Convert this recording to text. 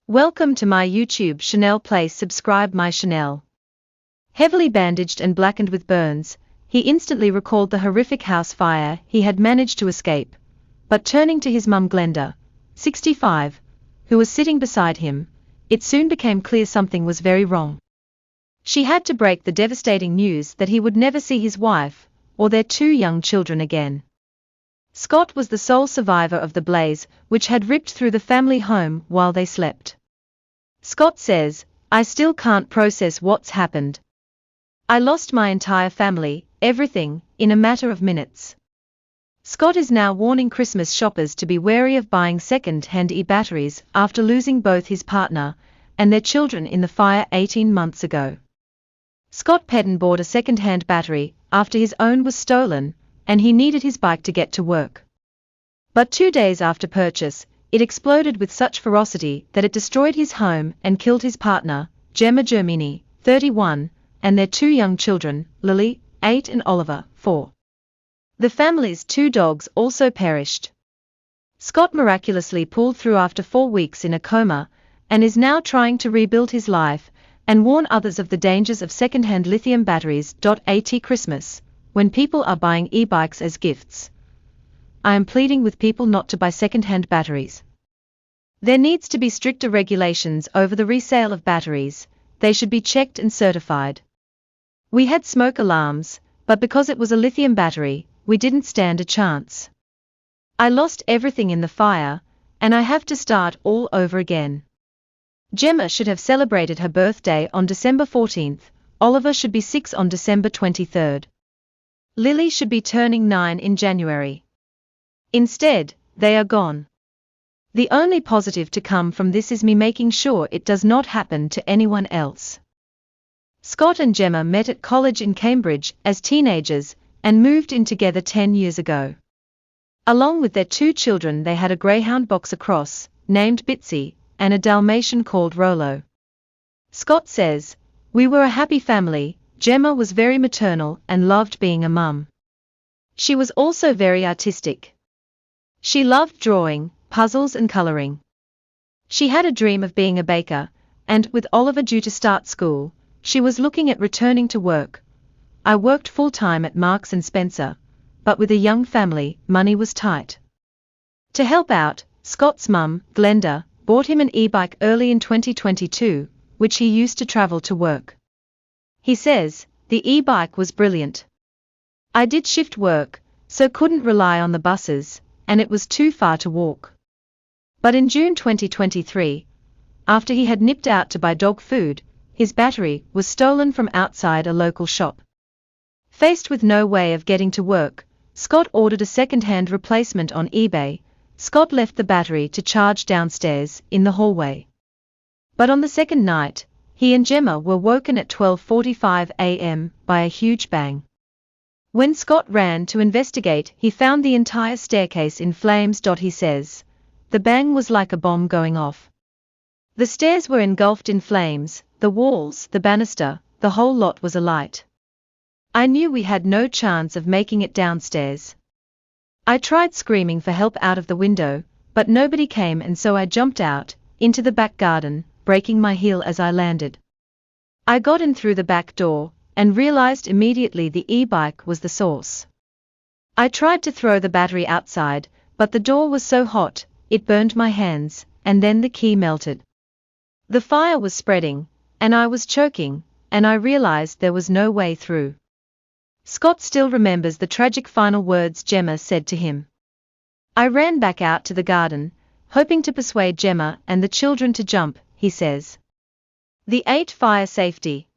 Welcome to my YouTube channel. Please subscribe my channel. Heavily bandaged and blackened with burns, he instantly recalled the horrific house fire he had managed to escape. But turning to his mum Glenda, 65, who was sitting beside him, it soon became clear something was very wrong. She had to break the devastating news that he would never see his wife, or their two young children again. Scott was the sole survivor of the blaze, which had ripped through the family home while they slept. Scott says, "I still can't process what's happened. I lost my entire family, everything, in a matter of minutes." Scott is now warning Christmas shoppers to be wary of buying second-hand e-batteries after losing both his partner and their children in the fire 18 months ago. Scott Peden bought a second-hand battery after his own was stolen, and he needed his bike to get to work. But 2 days after purchase, it exploded with such ferocity that it destroyed his home and killed his partner, Gemma Germini, 31, and their two young children, Lily, 8 and Oliver, 4. The family's 2 dogs also perished. Scott miraculously pulled through after 4 weeks in a coma, and is now trying to rebuild his life and warn others of the dangers of second-hand lithium batteries. At Christmas, when people are buying e-bikes as gifts, I am pleading with people not to buy second-hand batteries. There needs to be stricter regulations over the resale of batteries. They should be checked and certified. We had smoke alarms, but because it was a lithium battery, we didn't stand a chance. I lost everything in the fire, and I have to start all over again. Gemma should have celebrated her birthday on December 14th, Oliver should be 6 on December 23rd. Lily should be turning 9 in January. Instead, they are gone. The only positive to come from this is me making sure it does not happen to anyone else. Scott and Gemma met at college in Cambridge as teenagers and moved in together 10 years ago. Along with their 2 children, they had a greyhound boxer cross, named Bitsy, and a Dalmatian called Rolo. Scott says, "We were a happy family. Gemma was very maternal and loved being a mum. She was also very artistic. She loved drawing, puzzles and coloring. She had a dream of being a baker, and with Oliver due to start school, she was looking at returning to work. I worked full-time at Marks & Spencer, but with a young family, money was tight." To help out, Scott's mum, Glenda, bought him an e-bike early in 2022, which he used to travel to work. He says, "The e-bike was brilliant. I did shift work, so couldn't rely on the buses, and it was too far to walk." But in June 2023, after he had nipped out to buy dog food, his battery was stolen from outside a local shop. Faced with no way of getting to work, Scott ordered a second-hand replacement on eBay. Scott left the battery to charge downstairs in the hallway. But on the second night, he and Gemma were woken at 12:45 a.m. by a huge bang. When Scott ran to investigate, he found the entire staircase in flames. He says, "The bang was like a bomb going off. The stairs were engulfed in flames, the walls, the banister, the whole lot was alight. I knew we had no chance of making it downstairs. I tried screaming for help out of the window, but nobody came, and so I jumped out into the back garden, breaking my heel as I landed. I got in through the back door and realized immediately the e-bike was the source. I tried to throw the battery outside, but the door was so hot, it burned my hands, and then the key melted. The fire was spreading, and I was choking, and I realized there was no way through." Scott still remembers the tragic final words Gemma said to him. "I ran back out to the garden, hoping to persuade Gemma and the children to jump," he says. The 8 fire safety.